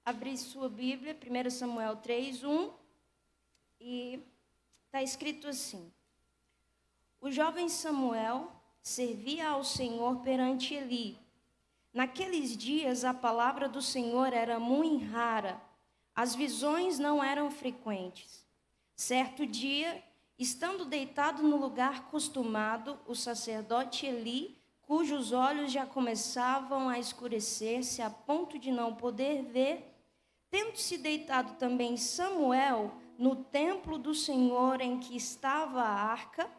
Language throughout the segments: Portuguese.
Abrir sua Bíblia, 1 Samuel 3:1, e está escrito assim: O jovem Samuel servia ao Senhor perante Eli. Naqueles dias a palavra do Senhor era muito rara, as visões não eram frequentes. Certo dia, estando deitado no lugar costumado, o sacerdote Eli, cujos olhos já começavam a escurecer-se a ponto de não poder ver, tendo-se deitado também Samuel no templo do Senhor em que estava a arca,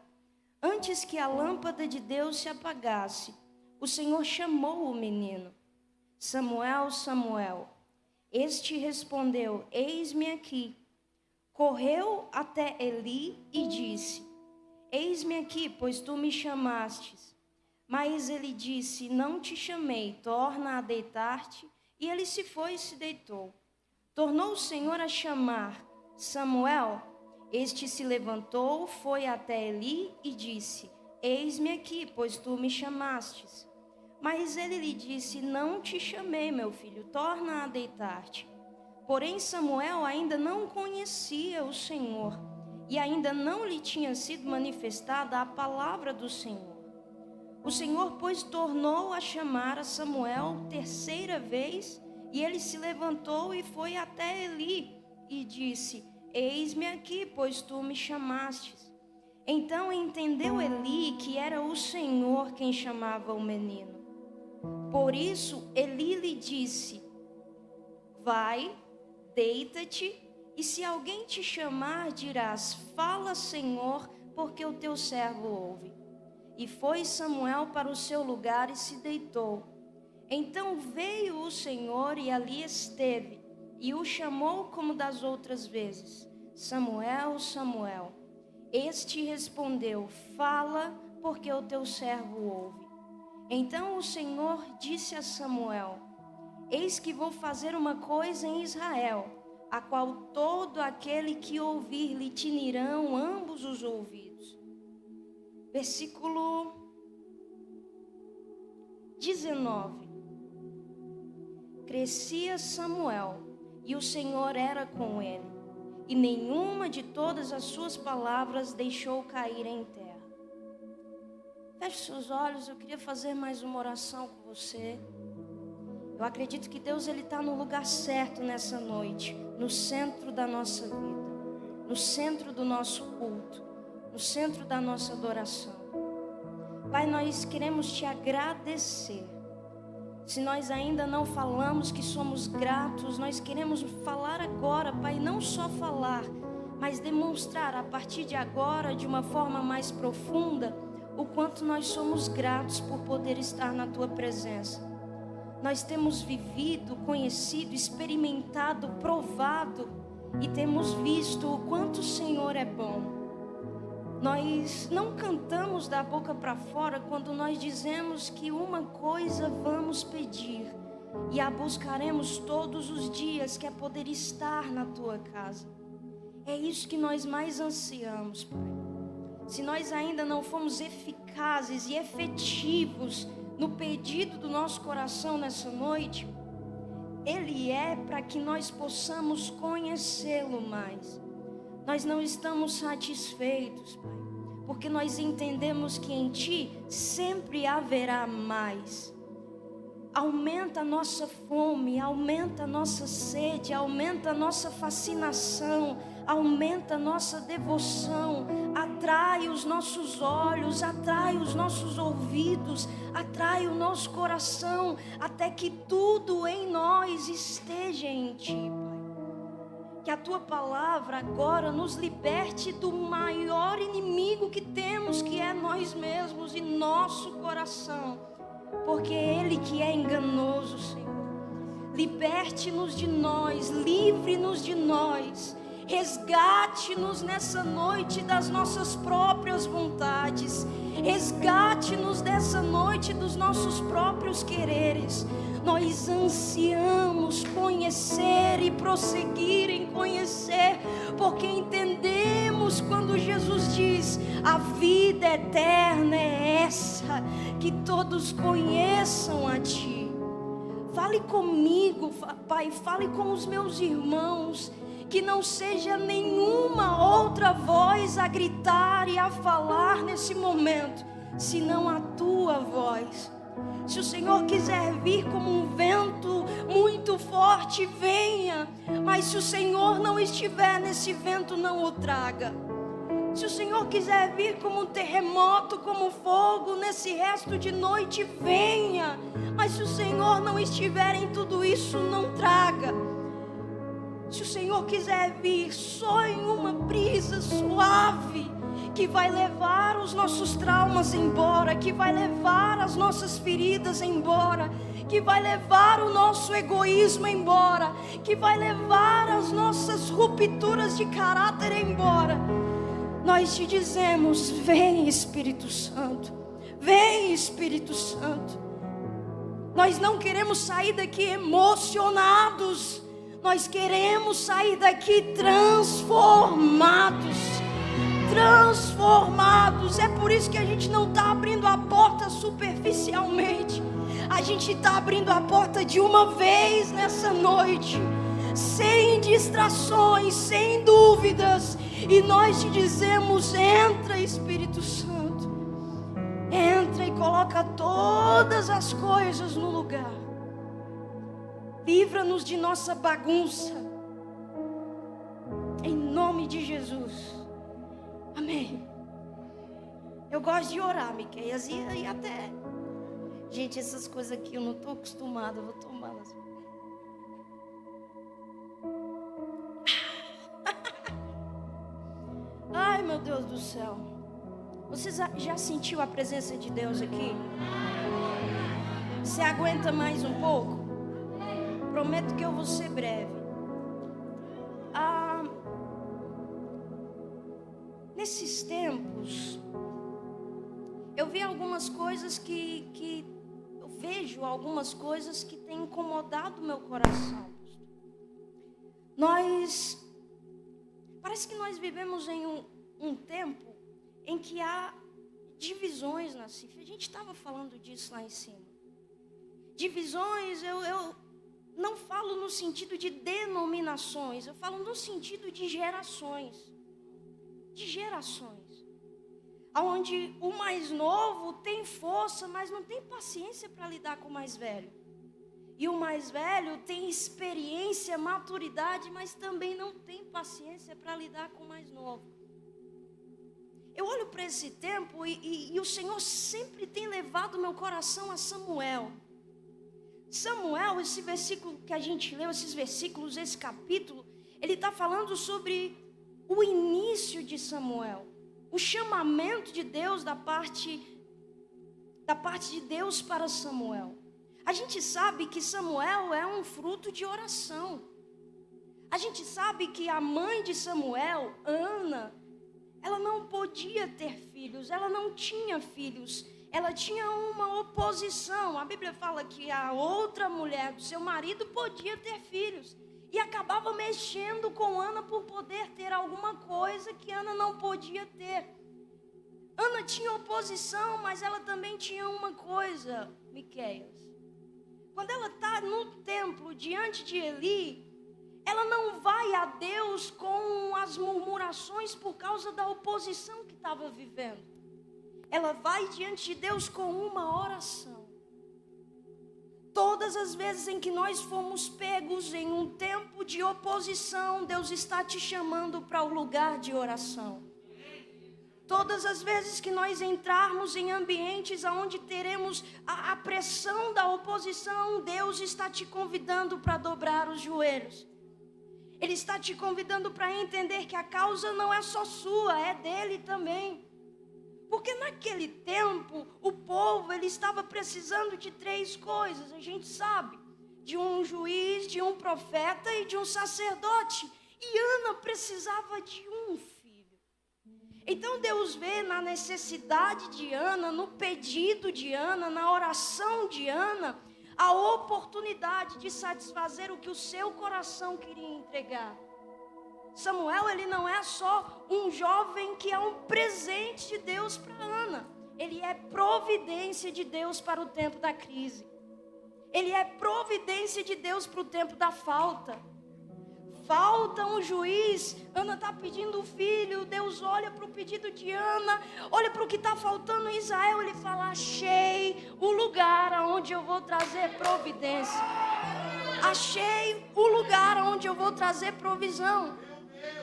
antes que a lâmpada de Deus se apagasse, o Senhor chamou o menino: Samuel, Samuel. Este respondeu: Eis-me aqui. Correu até Eli e disse: Eis-me aqui, pois tu me chamastes. Mas ele disse: Não te chamei, torna a deitar-te. E ele se foi e se deitou. Tornou o Senhor a chamar: Samuel. Este se levantou, foi até Eli e disse: Eis-me aqui, pois tu me chamastes. Mas ele lhe disse: Não te chamei, meu filho, torna a deitar-te. Porém Samuel ainda não conhecia o Senhor, e ainda não lhe tinha sido manifestada a palavra do Senhor. O Senhor, pois, tornou a chamar a Samuel terceira vez, e ele se levantou e foi até Eli e disse: Eis-me aqui, pois tu me chamastes. Então entendeu Eli que era o Senhor quem chamava o menino. Por isso Eli lhe disse: Vai, deita-te, e se alguém te chamar, dirás: Fala, Senhor, porque o teu servo ouve. E foi Samuel para o seu lugar e se deitou. Então veio o Senhor e ali esteve, e o chamou como das outras vezes: Samuel, Samuel. Este respondeu: Fala, porque o teu servo ouve. Então o Senhor disse a Samuel: Eis que vou fazer uma coisa em Israel, a qual todo aquele que ouvir lhe tinirão ambos os ouvidos. Versículo 19. Crescia Samuel, e o Senhor era com ele, e nenhuma de todas as suas palavras deixou cair em terra. Feche seus olhos, eu queria fazer mais uma oração com você. Eu acredito que Deus está no lugar certo nessa noite, no centro da nossa vida, no centro do nosso culto, no centro da nossa adoração. Pai, nós queremos te agradecer. Se nós ainda não falamos que somos gratos, nós queremos falar agora, Pai, não só falar, mas demonstrar a partir de agora, de uma forma mais profunda, o quanto nós somos gratos por poder estar na Tua presença. Nós temos vivido, conhecido, experimentado, provado e temos visto o quanto o Senhor é bom. Nós não cantamos da boca para fora quando nós dizemos que uma coisa vamos pedir e a buscaremos todos os dias, que é poder estar na Tua casa. É isso que nós mais ansiamos, Pai. Se nós ainda não fomos eficazes e efetivos no pedido do nosso coração nessa noite, Ele é para que nós possamos conhecê-lo mais. Nós não estamos satisfeitos, Pai, porque nós entendemos que em Ti sempre haverá mais. Aumenta a nossa fome, aumenta a nossa sede, aumenta a nossa fascinação, aumenta a nossa devoção, atrai os nossos olhos, atrai os nossos ouvidos, atrai o nosso coração, até que tudo em nós esteja em Ti, Pai. Que a Tua palavra agora nos liberte do maior inimigo que temos, que é nós mesmos e nosso coração, porque é Ele que é enganoso, Senhor. Liberte-nos de nós, livre-nos de nós, resgate-nos nessa noite das nossas próprias vontades, resgate-nos dessa noite dos nossos próprios quereres. Nós ansiamos conhecer e prosseguir em conhecer, porque entendemos quando Jesus diz: a vida eterna é essa, que todos conheçam a Ti. Fale comigo, Pai, fale com os meus irmãos, que não seja nenhuma outra voz a gritar e a falar nesse momento, senão a tua voz. Se o Senhor quiser vir como um vento muito forte, venha, mas se o Senhor não estiver nesse vento, não o traga. Se o Senhor quiser vir como um terremoto, como fogo, nesse resto de noite, venha. Mas se o Senhor não estiver em tudo isso, não traga. Se o Senhor quiser vir só em uma brisa suave, que vai levar os nossos traumas embora, que vai levar as nossas feridas embora, que vai levar o nosso egoísmo embora, que vai levar as nossas rupturas de caráter embora, nós te dizemos: vem, Espírito Santo, vem, Espírito Santo. Nós não queremos sair daqui emocionados, nós queremos sair daqui transformados. É por isso que a gente não está abrindo a porta superficialmente, a gente está abrindo a porta de uma vez nessa noite, sem distrações, sem dúvidas. E nós te dizemos: entra, Espírito Santo, entra e coloca todas as coisas no lugar. Livra-nos de nossa bagunça, em nome de Jesus, amém. Eu gosto de orar, Miqueias, e até, gente, essas coisas aqui eu não estou acostumada, eu vou tomá-las. Ai, meu Deus do céu. Você já sentiu a presença de Deus aqui? Você aguenta mais um pouco? Prometo que eu vou ser breve. Nesses tempos, eu vi algumas coisas eu vejo algumas coisas que têm incomodado meu coração. Parece que nós vivemos em um tempo em que há divisões na CIF. A gente estava falando disso lá em cima. Divisões, eu não falo no sentido de denominações, eu falo no sentido de gerações. De gerações. Onde o mais novo tem força, mas não tem paciência para lidar com o mais velho. E o mais velho tem experiência, maturidade, mas também não tem paciência para lidar com o mais novo. Eu olho para esse tempo e o Senhor sempre tem levado meu coração a Samuel. Samuel, esse versículo que a gente leu, esses versículos, esse capítulo, ele está falando sobre o início de Samuel. O chamamento de Deus da parte de Deus para Samuel. A gente sabe que Samuel é um fruto de oração. A gente sabe que a mãe de Samuel, Ana, ela não podia ter filhos, ela não tinha filhos. Ela tinha uma oposição. A Bíblia fala que a outra mulher do seu marido podia ter filhos. E acabava mexendo com Ana por poder ter alguma coisa que Ana não podia ter. Ana tinha oposição, mas ela também tinha uma coisa, Miqueias. Quando ela está no templo, diante de Eli, ela não vai a Deus com as murmurações por causa da oposição que estava vivendo. Ela vai diante de Deus com uma oração. Todas as vezes em que nós fomos pegos em um tempo de oposição, Deus está te chamando para o lugar de oração. Todas as vezes que nós entrarmos em ambientes onde teremos a pressão da oposição, Deus está te convidando para dobrar os joelhos. Ele está te convidando para entender que a causa não é só sua, é dele também. Porque naquele tempo, o povo ele estava precisando de 3 coisas, a gente sabe. De um juiz, de um profeta e de um sacerdote. E Ana precisava de um filho. Então Deus vê na necessidade de Ana, no pedido de Ana, na oração de Ana, a oportunidade de satisfazer o que o seu coração queria entregar. Samuel, ele não é só um jovem que é um presente de Deus para Ana. Ele é providência de Deus para o tempo da crise. ele é providência de Deus para o tempo da falta. Falta um juiz, Ana está pedindo um filho, Deus olha para o pedido de Ana, olha para o que está faltando em Israel, ele fala: achei o lugar onde eu vou trazer providência. Achei o lugar onde eu vou trazer provisão.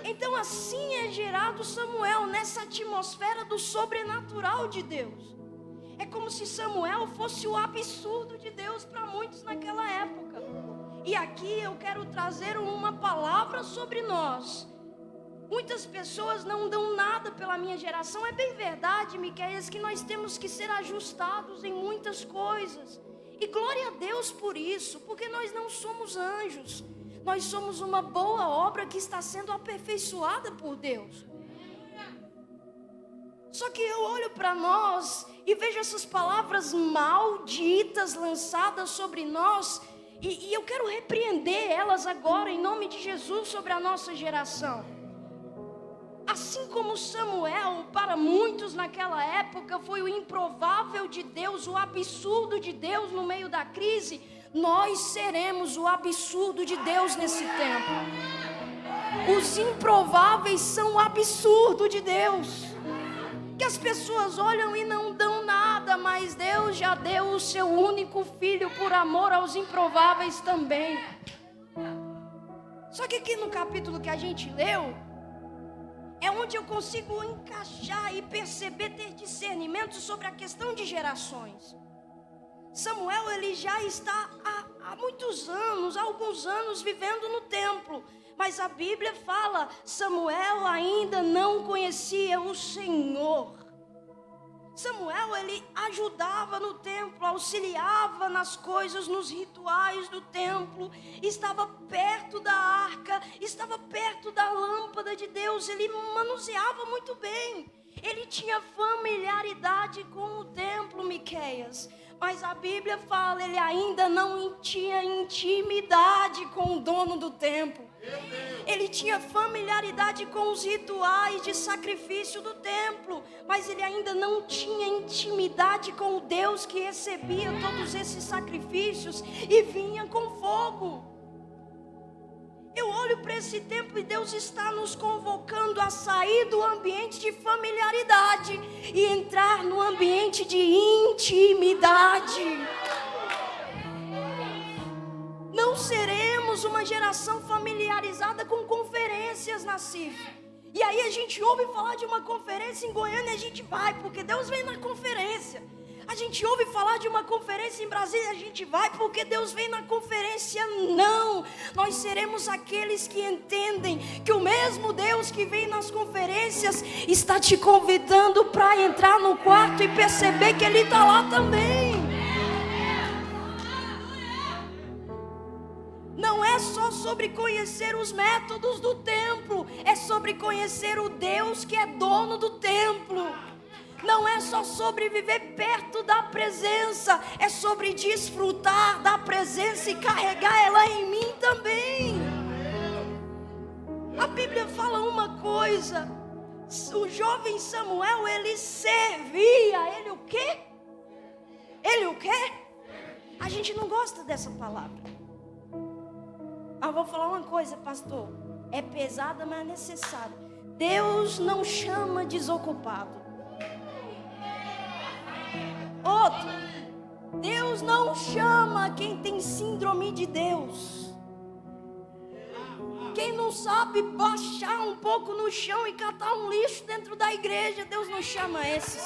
Então assim é gerado Samuel, nessa atmosfera do sobrenatural de Deus. É como se Samuel fosse o absurdo de Deus para muitos naquela época. E aqui eu quero trazer uma palavra sobre nós. Muitas pessoas não dão nada pela minha geração. É bem verdade, Miqueias, que nós temos que ser ajustados em muitas coisas. E glória a Deus por isso, porque nós não somos anjos. Nós somos uma boa obra que está sendo aperfeiçoada por Deus. Só que eu olho para nós e vejo essas palavras malditas lançadas sobre nós, e eu quero repreender elas agora em nome de Jesus sobre a nossa geração. Assim como Samuel, para muitos naquela época, foi o improvável de Deus, o absurdo de Deus no meio da crise, nós seremos o absurdo de Deus nesse tempo. Os improváveis são o absurdo de Deus. Que as pessoas olham e não dão nada, mas Deus já deu o seu único filho por amor aos improváveis também. Só que aqui no capítulo que a gente leu, é onde eu consigo encaixar e perceber, ter discernimento sobre a questão de gerações. Samuel, ele já está há muitos anos, há alguns anos vivendo no templo. Mas a Bíblia fala, Samuel ainda não conhecia o Senhor. Samuel, ele ajudava no templo, auxiliava nas coisas, nos rituais do templo, estava perto da arca, estava perto da lâmpada de Deus, ele manuseava muito bem. Ele tinha familiaridade com o templo, Miqueias. Mas a Bíblia fala, ele ainda não tinha intimidade com o dono do templo. Ele tinha familiaridade com os rituais de sacrifício do templo, mas ele ainda não tinha intimidade com o Deus que recebia todos esses sacrifícios e vinha com fogo. Eu olho para esse tempo e Deus está nos convocando a sair do ambiente de familiaridade e entrar no ambiente de intimidade. Não seremos uma geração familiarizada com conferências na CIF. E aí a gente ouve falar de uma conferência em Goiânia e a gente vai, porque Deus vem na conferência. A gente ouve falar de uma conferência em Brasília e a gente vai, porque Deus vem na conferência. Não, nós seremos aqueles que entendem que o mesmo Deus que vem nas conferências está te convidando para entrar no quarto e perceber que Ele está lá também. Não é só sobre conhecer os métodos do templo, é sobre conhecer o Deus que é dono do templo. Não é só sobre viver perto da presença, é sobre desfrutar da presença e carregar ela em mim também. A Bíblia fala uma coisa, o jovem Samuel, ele servia, ele o quê? Ele o quê? A gente não gosta dessa palavra. Mas vou falar uma coisa, pastor, é pesada, mas é necessária. Deus não chama desocupado. Outro, Deus não chama quem tem síndrome de Deus. Quem não sabe baixar um pouco no chão e catar um lixo dentro da igreja, Deus não chama esses.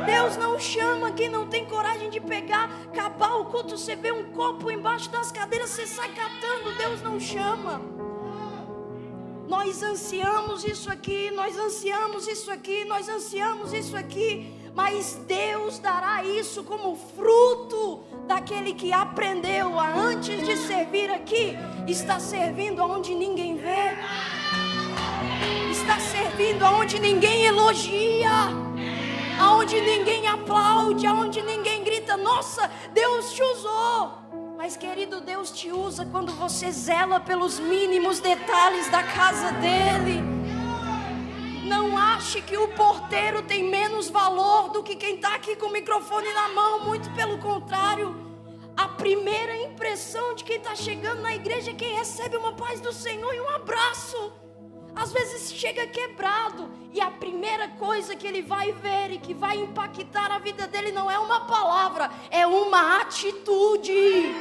Deus não chama quem não tem coragem de pegar, acabar o culto, você vê um copo embaixo das cadeiras, você sai catando. Deus não chama. Nós ansiamos isso aqui, nós ansiamos isso aqui, nós ansiamos isso aqui, mas Deus dará isso como fruto daquele que aprendeu a, antes de servir aqui, está servindo aonde ninguém vê, está servindo aonde ninguém elogia, aonde ninguém aplaude, aonde ninguém grita, nossa, Deus te usou. Mas querido, Deus te usa quando você zela pelos mínimos detalhes da casa dele. Não ache que o porteiro tem menos valor do que quem está aqui com o microfone na mão. Muito pelo contrário. A primeira impressão de quem está chegando na igreja é quem recebe uma paz do Senhor e um abraço. Às vezes chega quebrado, e a primeira coisa que ele vai ver e que vai impactar a vida dele não é uma palavra, é uma atitude.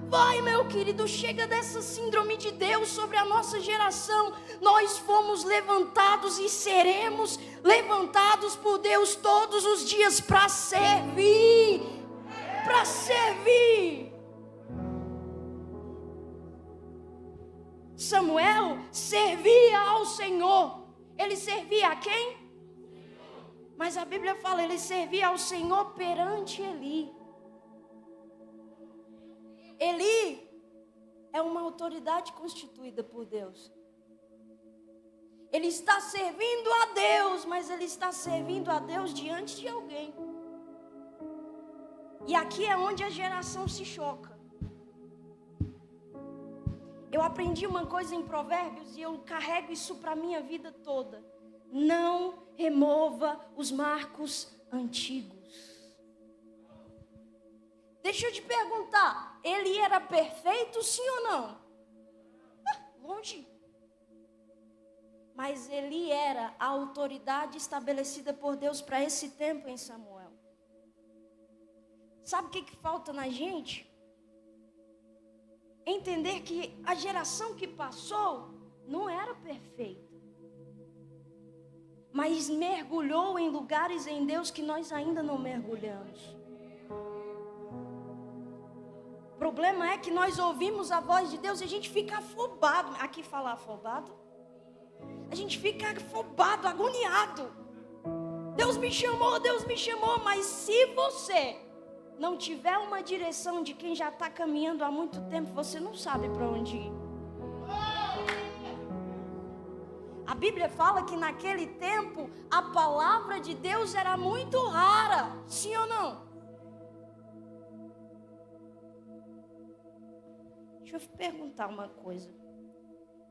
Vai, meu querido, chega dessa síndrome de Deus sobre a nossa geração. Nós fomos levantados e seremos levantados por Deus todos os dias para servir. Para servir. Samuel servia ao Senhor. Ele servia a quem? Mas a Bíblia fala, ele servia ao Senhor perante Eli. Eli é uma autoridade constituída por Deus. Ele está servindo a Deus, mas ele está servindo a Deus diante de alguém. E aqui é onde a geração se choca. Eu aprendi uma coisa em Provérbios e eu carrego isso para a minha vida toda. Não remova os marcos antigos. Deixa eu te perguntar, ele era perfeito, sim ou não? Longe. Mas ele era a autoridade estabelecida por Deus para esse tempo em Samuel. Sabe o que falta na gente? Entender que a geração que passou não era perfeita, mas mergulhou em lugares em Deus que nós ainda não mergulhamos. O problema é que nós ouvimos a voz de Deus e a gente fica afobado. Aqui fala afobado? A gente fica afobado, agoniado. Deus me chamou, mas se você não tiver uma direção de quem já está caminhando há muito tempo, você não sabe para onde ir. A Bíblia fala que naquele tempo a palavra de Deus era muito rara, sim ou não? Deixa eu perguntar uma coisa.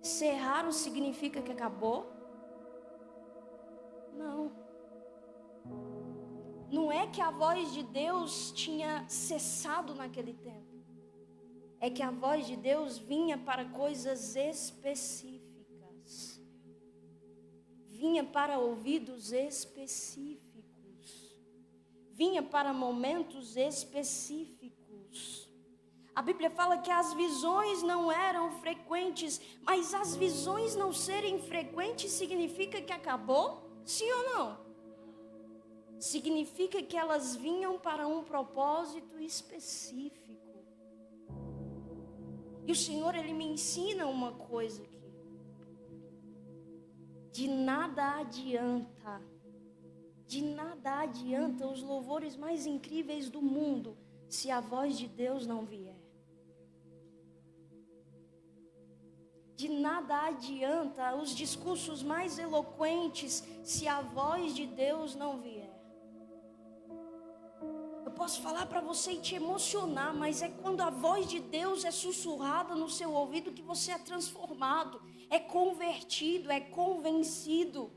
Ser raro significa que acabou? Não. Não é que a voz de Deus tinha cessado naquele tempo. É que a voz de Deus vinha para coisas específicas. Vinha para ouvidos específicos. Vinha para momentos específicos. A Bíblia fala que as visões não eram frequentes, mas as visões não serem frequentes significa que acabou? Sim ou não? Significa que elas vinham para um propósito específico. E o Senhor, Ele me ensina uma coisa aqui. De nada adianta os louvores mais incríveis do mundo se a voz de Deus não vier. De nada adianta os discursos mais eloquentes se a voz de Deus não vier. Eu posso falar para você e te emocionar, mas é quando a voz de Deus é sussurrada no seu ouvido que você é transformado, é convertido, é convencido.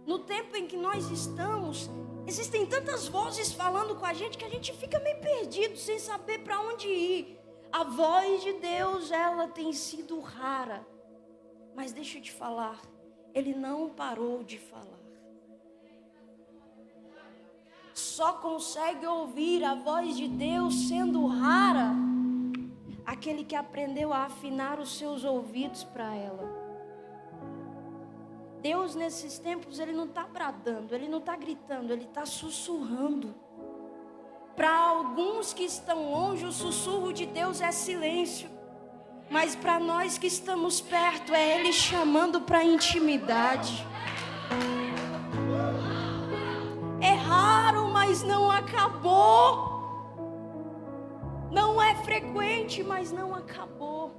No tempo em que nós estamos, existem tantas vozes falando com a gente que a gente fica meio perdido, sem saber para onde ir. A voz de Deus, ela tem sido rara. Mas deixa eu te falar, Ele não parou de falar. Só consegue ouvir a voz de Deus sendo rara aquele que aprendeu a afinar os seus ouvidos para ela. Deus nesses tempos, Ele não está bradando, Ele não está gritando, Ele está sussurrando. Para alguns que estão longe, o sussurro de Deus é silêncio. Mas para nós que estamos perto, é Ele chamando para a intimidade. É raro, mas não acabou. Não é frequente, mas não acabou.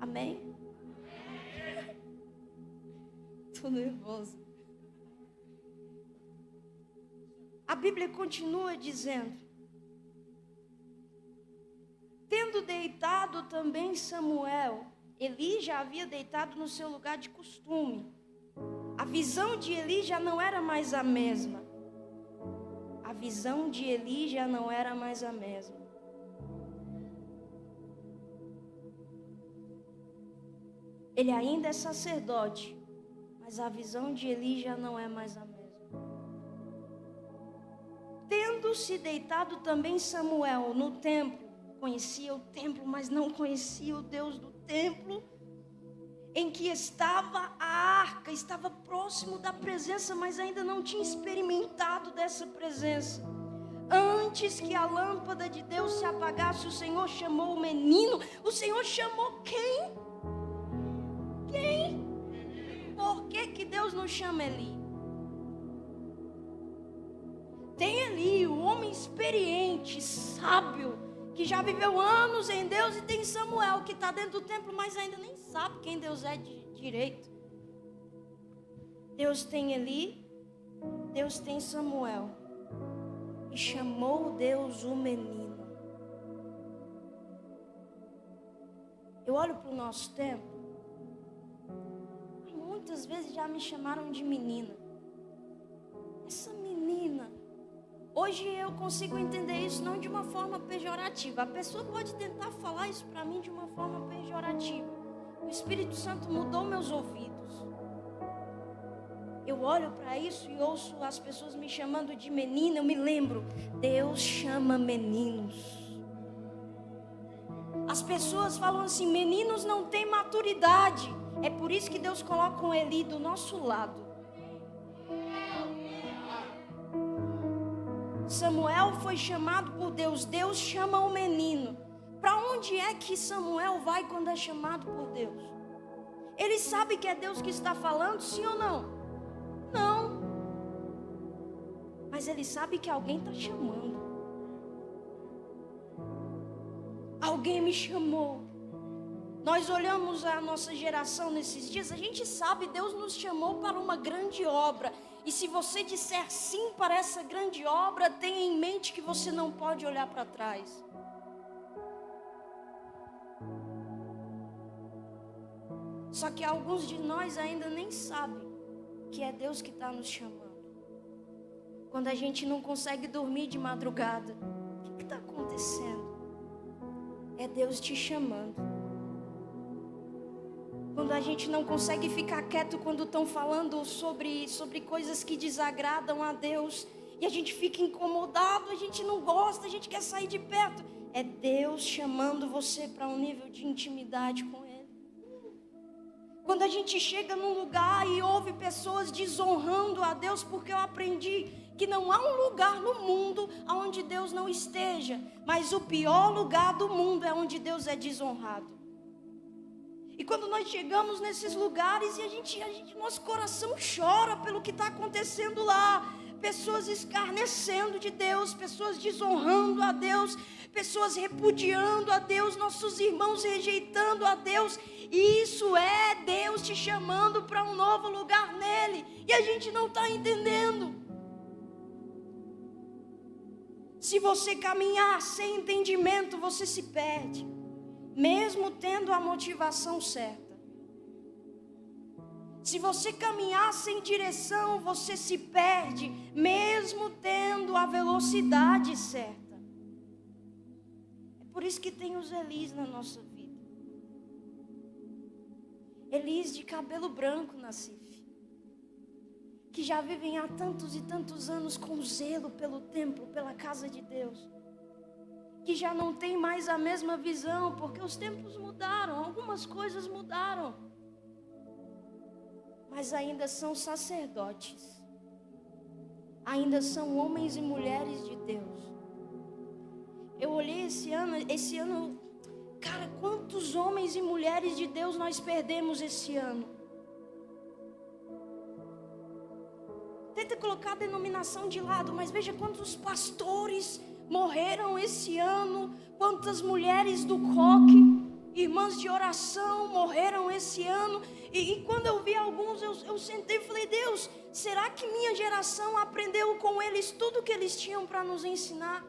Amém? Estou nervosa. A Bíblia continua dizendo deitado também Samuel, Eli já havia deitado no seu lugar de costume. A visão de Eli já não era mais a mesma. A visão de Eli já não era mais a mesma. Ele ainda é sacerdote, mas a visão de Eli já não é mais a mesma. Tendo-se deitado também Samuel no templo, conhecia o templo, mas não conhecia o Deus do templo, em que estava a arca, estava próximo da presença, mas ainda não tinha experimentado dessa presença. Antes que a lâmpada de Deus se apagasse, o Senhor chamou o menino. O Senhor chamou quem? Quem? Por que Deus não chama Eli? Tem Eli, o homem experiente, sábio, que já viveu anos em Deus, e tem Samuel, que está dentro do templo, mas ainda nem sabe quem Deus é de direito. Deus tem Eli, Deus tem Samuel, e chamou Deus o menino. Eu olho para o nosso tempo, muitas vezes já me chamaram de menina. Essa menina. Hoje eu consigo entender isso não de uma forma pejorativa. A pessoa pode tentar falar isso para mim de uma forma pejorativa. O Espírito Santo mudou meus ouvidos. Eu olho para isso e ouço as pessoas me chamando de menina. Eu me lembro, Deus chama meninos. As pessoas falam assim, meninos não têm maturidade. É por isso que Deus coloca um Eli do nosso lado. Samuel foi chamado por Deus. Deus chama o menino. Para onde é que Samuel vai quando é chamado por Deus? Ele sabe que é Deus que está falando, sim ou não? Não. Mas ele sabe que alguém está chamando. Alguém me chamou. Nós olhamos a nossa geração nesses dias, a gente sabe, Deus nos chamou para uma grande obra. E se você disser sim para essa grande obra, tenha em mente que você não pode olhar para trás. Só que alguns de nós ainda nem sabem que é Deus que está nos chamando. Quando a gente não consegue dormir de madrugada, o que está acontecendo? É Deus te chamando. Quando a gente não consegue ficar quieto quando estão falando sobre coisas que desagradam a Deus, e a gente fica incomodado, a gente não gosta, a gente quer sair de perto, é Deus chamando você para um nível de intimidade com Ele. Quando a gente chega num lugar e ouve pessoas desonrando a Deus, porque eu aprendi que não há um lugar no mundo onde Deus não esteja, mas o pior lugar do mundo é onde Deus é desonrado. E quando nós chegamos nesses lugares e nosso coração chora pelo que está acontecendo lá, pessoas escarnecendo de Deus, pessoas desonrando a Deus, pessoas repudiando a Deus, nossos irmãos rejeitando a Deus. Isso é Deus te chamando para um novo lugar nele, e a gente não está entendendo. Se você caminhar sem entendimento, você se perde, mesmo tendo a motivação certa. Se você caminhar sem direção, você se perde, mesmo tendo a velocidade certa. É por isso que tem os Elis na nossa vida. Elis de cabelo branco na Cif, que já vivem há tantos e tantos anos com zelo pelo templo, pela casa de Deus, que já não tem mais a mesma visão, porque os tempos mudaram, algumas coisas mudaram, mas ainda são sacerdotes, ainda são homens e mulheres de Deus. Eu olhei esse ano, cara, quantos homens e mulheres de Deus nós perdemos esse ano. Tenta colocar a denominação de lado, mas veja quantos pastores morreram esse ano, quantas mulheres do coque, irmãs de oração, morreram esse ano. E quando eu vi alguns, eu sentei e falei, Deus, será que minha geração aprendeu com eles tudo que eles tinham para nos ensinar?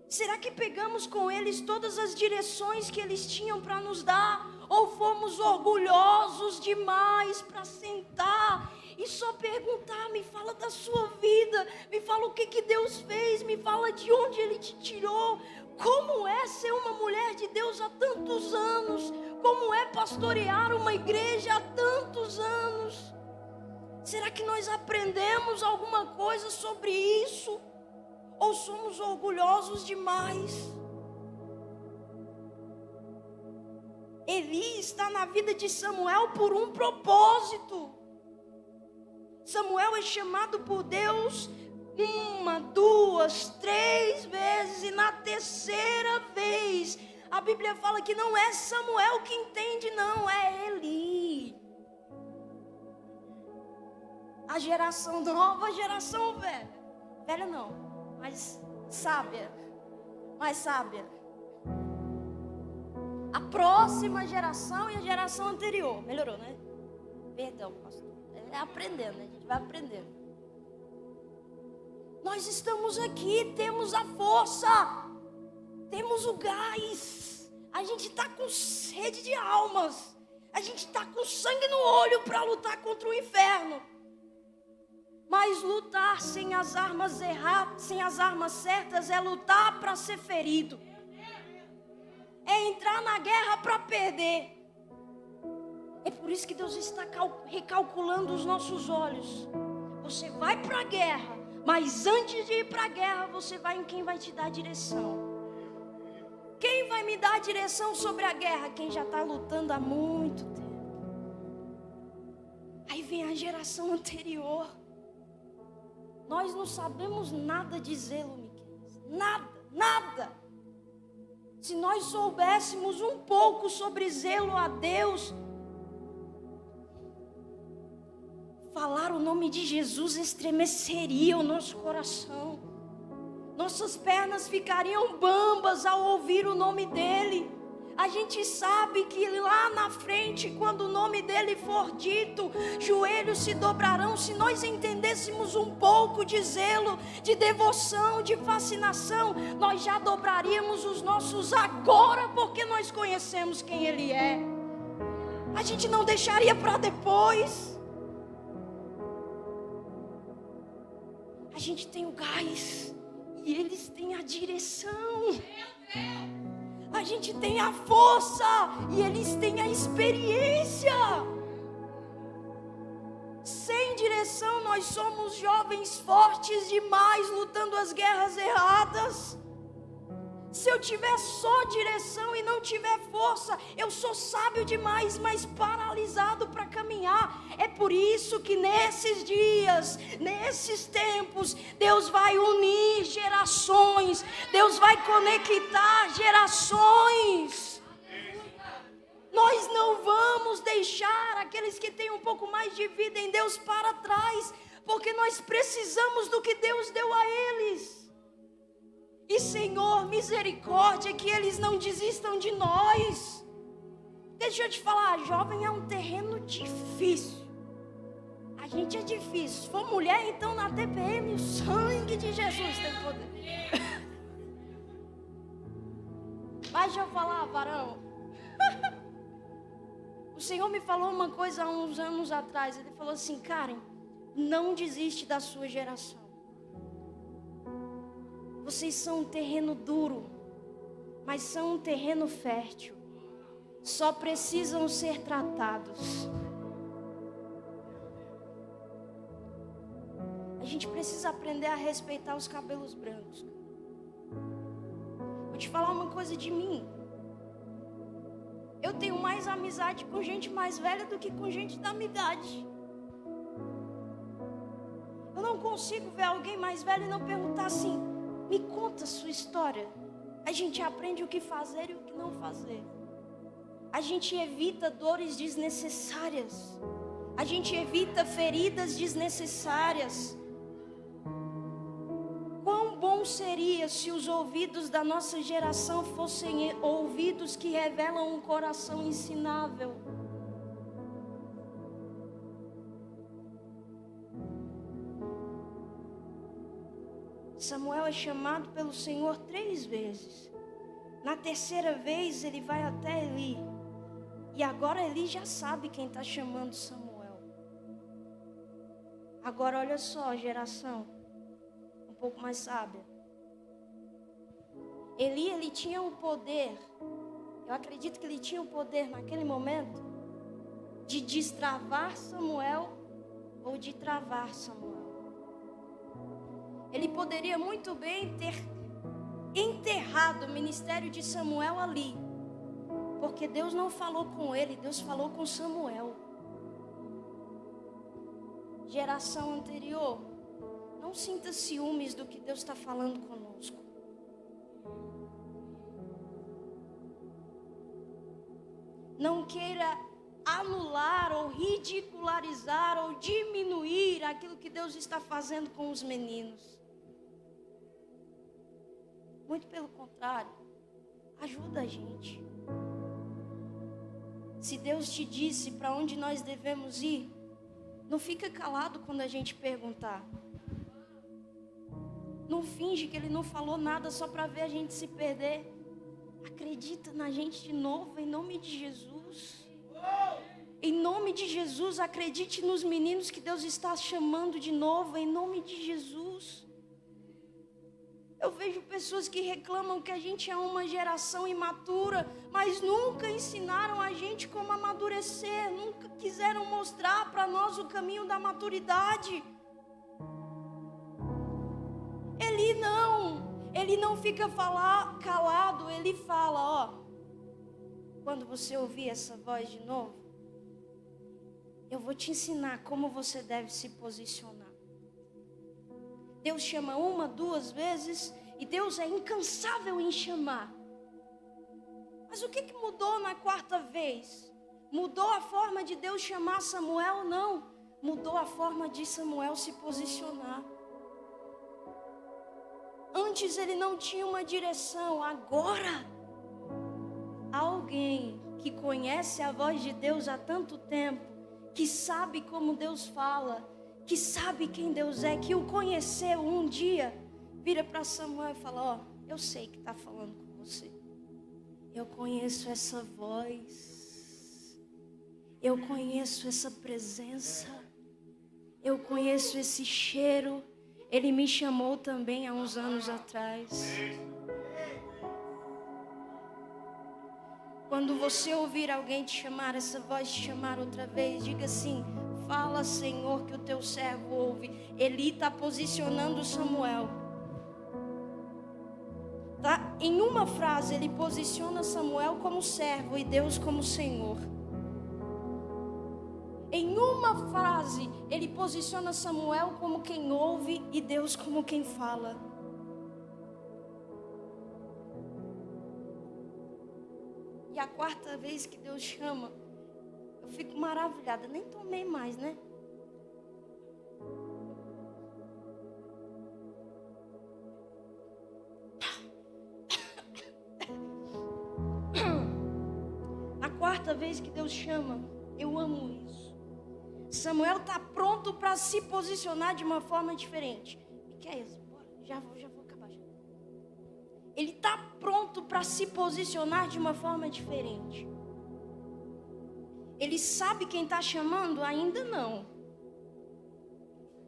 Será que pegamos com eles todas as direções que eles tinham para nos dar? Ou fomos orgulhosos demais para sentar e só perguntar: me fala da sua vida, me fala o que Deus fez, me fala de onde Ele te tirou. Como é ser uma mulher de Deus há tantos anos? Como é pastorear uma igreja há tantos anos? Será que nós aprendemos alguma coisa sobre isso? Ou somos orgulhosos demais? Eli está na vida de Samuel por um propósito. Samuel é chamado por Deus 1, 2, 3 vezes, e na terceira vez a Bíblia fala que não é Samuel que entende, não, é Eli. A geração nova, a geração velha. Velha não, mas sábia. Mais sábia. A próxima geração e a geração anterior. Melhorou, né? Perdão, pastor. É aprendendo, né? A gente vai aprendendo. Nós estamos aqui, temos a força, temos o gás. A gente está com sede de almas. A gente está com sangue no olho para lutar contra o inferno. Mas lutar sem as armas erradas, sem as armas certas, é lutar para ser ferido. É entrar na guerra para perder. É por isso que Deus está recalculando os nossos olhos. Você vai para a guerra, mas antes de ir para a guerra, você vai em quem vai te dar direção. Quem vai me dar direção sobre a guerra? Quem já está lutando há muito tempo. Aí vem a geração anterior. Nós não sabemos nada de zelo, Miqueias. Nada, nada. Se nós soubéssemos um pouco sobre zelo a Deus, falar o nome de Jesus estremeceria o nosso coração. Nossas pernas ficariam bambas ao ouvir o nome dEle. A gente sabe que lá na frente, quando o nome dEle for dito, joelhos se dobrarão. Se nós entendêssemos um pouco de zelo, de devoção, de fascinação, nós já dobraríamos os nossos agora, porque nós conhecemos quem Ele é. A gente não deixaria para depois. A gente tem o gás e eles têm a direção. A gente tem a força e eles têm a experiência. Sem direção nós somos jovens fortes demais, lutando as guerras erradas. Se eu tiver só direção e não tiver força, eu sou sábio demais, mas paralisado para caminhar. É por isso que nesses dias, nesses tempos, Deus vai unir gerações, Deus vai conectar gerações. Nós não vamos deixar aqueles que têm um pouco mais de vida em Deus para trás, porque nós precisamos do que Deus deu a eles. E Senhor, misericórdia, que eles não desistam de nós. Deixa eu te falar, jovem é um terreno difícil. A gente é difícil. Se for mulher, então na TPM, o sangue de Jesus tem poder. Mas deixa eu falar, varão. O Senhor me falou uma coisa há uns anos atrás. Ele falou assim: Karen, não desiste da sua geração. Vocês são um terreno duro, mas são um terreno fértil. Só precisam ser tratados. A gente precisa aprender a respeitar os cabelos brancos. Vou te falar uma coisa de mim. Eu tenho mais amizade com gente mais velha do que com gente da minha idade. Eu não consigo ver alguém mais velho e não perguntar assim: me conta a sua história. A gente aprende o que fazer e o que não fazer. A gente evita dores desnecessárias. A gente evita feridas desnecessárias. Quão bom seria se os ouvidos da nossa geração fossem ouvidos que revelam um coração ensinável. Samuel é chamado pelo Senhor 3 vezes. Na terceira vez ele vai até Eli. E agora Eli já sabe quem está chamando Samuel. Agora olha só, geração um pouco mais sábia. Eli, ele tinha o poder, eu acredito que ele tinha o poder naquele momento, de destravar Samuel ou de travar Samuel. Ele poderia muito bem ter enterrado o ministério de Samuel ali, porque Deus não falou com ele, Deus falou com Samuel. Geração anterior, não sinta ciúmes do que Deus está falando conosco. Não queira anular ou ridicularizar ou diminuir aquilo que Deus está fazendo com os meninos. Muito pelo contrário, ajuda a gente. Se Deus te disse para onde nós devemos ir, não fica calado quando a gente perguntar. Não finge que Ele não falou nada só para ver a gente se perder. Acredita na gente de novo, em nome de Jesus. Em nome de Jesus, acredite nos meninos que Deus está chamando de novo, em nome de Jesus. Eu vejo pessoas que reclamam que a gente é uma geração imatura, mas nunca ensinaram a gente como amadurecer, nunca quiseram mostrar para nós o caminho da maturidade. Ele não fica calado, ele fala, quando você ouvir essa voz de novo, eu vou te ensinar como você deve se posicionar. Deus chama 1, 2 vezes e Deus é incansável em chamar. Mas o que mudou na 4ª vez? Mudou a forma de Deus chamar Samuel? Não. Mudou a forma de Samuel se posicionar. Antes ele não tinha uma direção, agora alguém que conhece a voz de Deus há tanto tempo, que sabe como Deus fala, que sabe quem Deus é, que o conheceu um dia, vira para Samuel e fala, eu sei que está falando com você. Eu conheço essa voz. Eu conheço essa presença. Eu conheço esse cheiro. Ele me chamou também há uns anos atrás. Quando você ouvir alguém te chamar, essa voz te chamar outra vez, diga assim, fala, Senhor, que o teu servo ouve. Eli está posicionando Samuel. Tá? Em uma frase, ele posiciona Samuel como servo e Deus como Senhor. Em uma frase, ele posiciona Samuel como quem ouve e Deus como quem fala. E a 4ª vez que Deus chama, eu fico maravilhada. Nem tomei mais, né? A 4ª vez que Deus chama, eu amo isso. Samuel está pronto para se posicionar de uma forma diferente. Miqueias, bora, já vou acabar. Já. Ele está pronto para se posicionar de uma forma diferente. Ele sabe quem está chamando? Ainda não.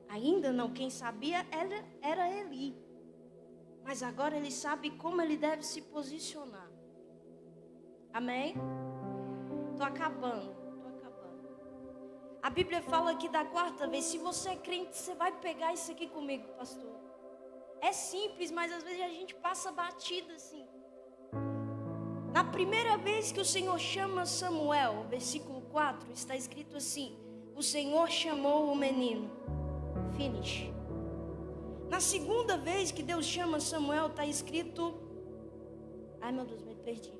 Ainda não. Quem sabia era Eli. Mas agora ele sabe como ele deve se posicionar. Amém? Estou acabando. A Bíblia fala que da 4ª vez, se você é crente, você vai pegar isso aqui comigo, pastor. É simples, mas às vezes a gente passa batida assim. Na primeira vez que o Senhor chama Samuel, versículo 4, está escrito assim, o Senhor chamou o menino. Finish. Na 2ª vez que Deus chama Samuel, está escrito, ai meu Deus, me perdi.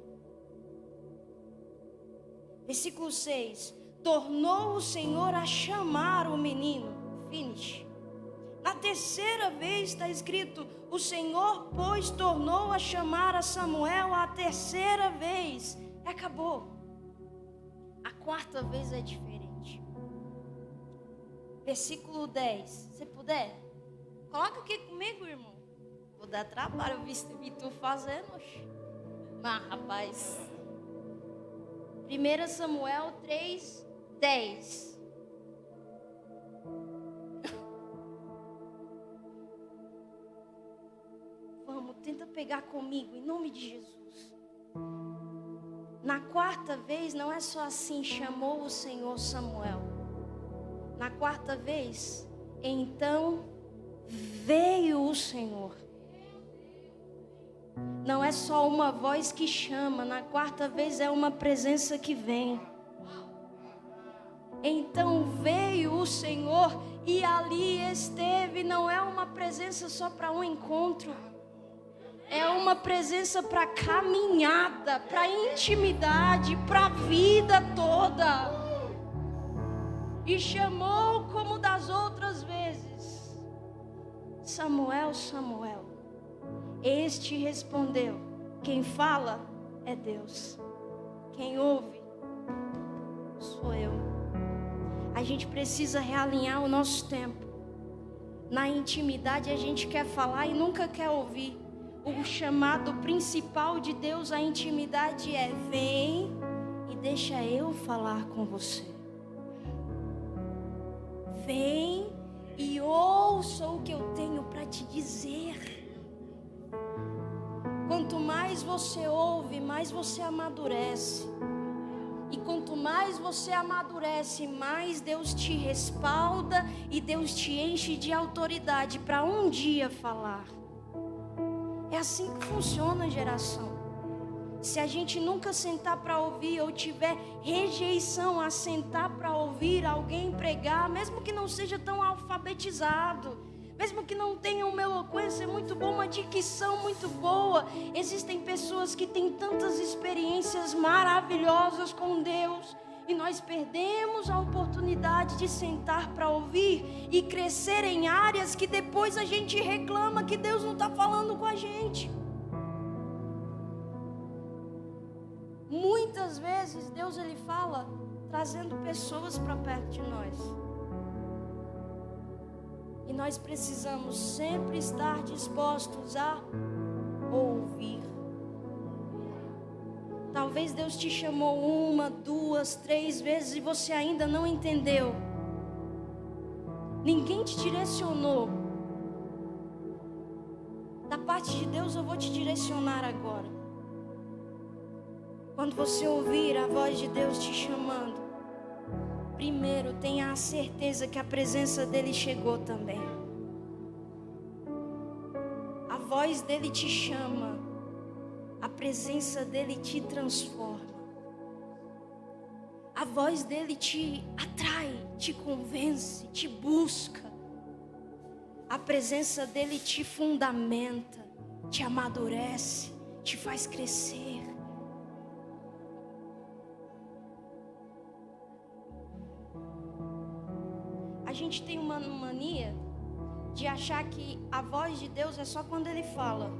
Versículo 6. Tornou o Senhor a chamar o menino. Finish. Na 3ª vez está escrito, o Senhor, pois, tornou a chamar a Samuel a 3ª vez. E acabou. A 4ª vez é diferente. Versículo 10. Se puder, coloca aqui comigo, irmão. Vou dar trabalho, eu vi tu fazendo. Mas, rapaz. 1 Samuel 3:10. Vamos, tenta pegar comigo, em nome de Jesus. Na quarta vez, não é só assim, chamou o Senhor Samuel. Na quarta vez, então veio o Senhor. Não é só uma voz que chama, na quarta vez é uma presença que vem. Então veio o Senhor e ali esteve. Não é uma presença só para um encontro, é uma presença para caminhada, para intimidade, para a vida toda. E chamou como das outras vezes: Samuel, Samuel. Este respondeu: quem fala é Deus, quem ouve sou eu. A gente precisa realinhar o nosso tempo. Na intimidade a gente quer falar e nunca quer ouvir. O chamado principal de Deus, a intimidade é: vem e deixa eu falar com você. Vem e ouça o que eu tenho para te dizer. Quanto mais você ouve, mais você amadurece. E quanto mais você amadurece, mais Deus te respalda e Deus te enche de autoridade para um dia falar. É assim que funciona a geração. Se a gente nunca sentar para ouvir ou tiver rejeição a sentar para ouvir alguém pregar, mesmo que não seja tão alfabetizado, mesmo que não tenha uma eloquência muito boa, uma dicção muito boa, existem pessoas que têm tantas experiências maravilhosas com Deus, e nós perdemos a oportunidade de sentar para ouvir e crescer em áreas que depois a gente reclama que Deus não está falando com a gente. Muitas vezes Deus ele fala trazendo pessoas para perto de nós. E nós precisamos sempre estar dispostos a ouvir. Talvez Deus te chamou 1, 2, 3 vezes e você ainda não entendeu. Ninguém te direcionou. Da parte de Deus eu vou te direcionar agora. Quando você ouvir a voz de Deus te chamando, primeiro tenha a certeza que a presença dele chegou também. A voz dele te chama, a presença dele te transforma. A voz dele te atrai, te convence, te busca. A presença dele te fundamenta, te amadurece, te faz crescer. A gente tem uma mania de achar que a voz de Deus é só quando Ele fala.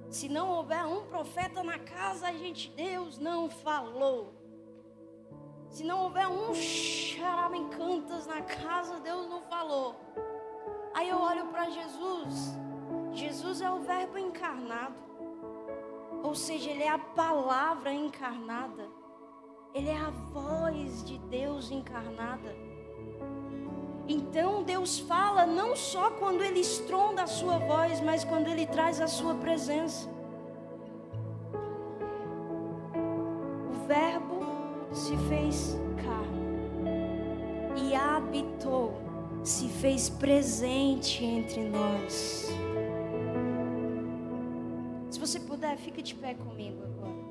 Se não houver um profeta na casa, Deus não falou. Se não houver um charabencantas na casa, Deus não falou. Aí eu olho para Jesus. Jesus é o verbo encarnado. Ou seja, Ele é a palavra encarnada. Ele é a voz de Deus encarnada. Então Deus fala não só quando Ele estronda a sua voz, mas quando Ele traz a sua presença. O verbo se fez carne e habitou, se fez presente entre nós. Se você puder, fica de pé comigo agora.